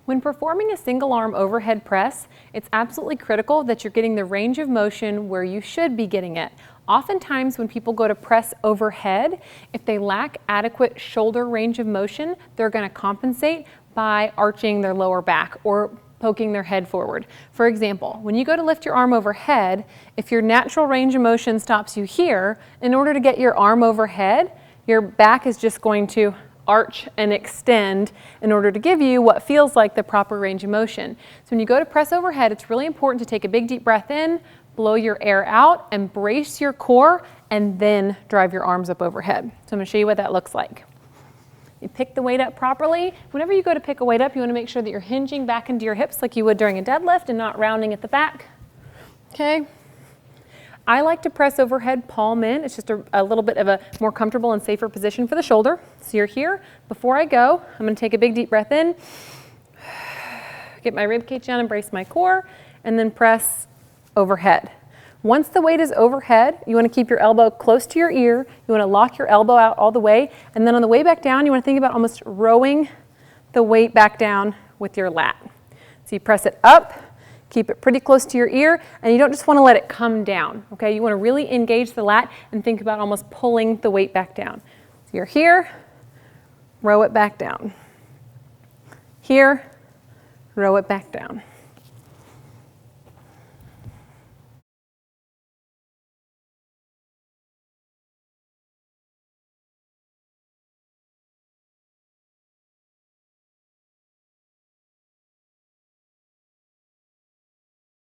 When performing a single arm overhead press, it's absolutely critical that you're getting the range of motion where you should be getting it. Oftentimes when people go to press overhead, if they lack adequate shoulder range of motion, they're going to compensate by arching their lower back or poking their head forward. For example, when you go to lift your arm overhead, if your natural range of motion stops you here, in order to get your arm overhead, your back is just going to arch and extend in order to give you what feels like the proper range of motion. So when you go to press overhead, it's really important to take a big deep breath in, blow your air out, and brace your core, and then drive your arms up overhead. So I'm going to show you what that looks like. You pick the weight up properly. Whenever you go to pick a weight up, you want to make sure that you're hinging back into your hips like you would during a deadlift and not rounding at the back. Okay. I like to press overhead palm in. It's just a little bit of a more comfortable and safer position for the shoulder. So you're here. Before I go, I'm going to take a big deep breath in, get my rib cage down and brace my core, and then press overhead. Once the weight is overhead, you want to keep your elbow close to your ear. You want to lock your elbow out all the way. And then on the way back down, you want to think about almost rowing the weight back down with your lat. So you press it up, keep it pretty close to your ear, and you don't just want to let it come down, okay? You want to really engage the lat and think about almost pulling the weight back down. So you're here, row it back down. Here, row it back down.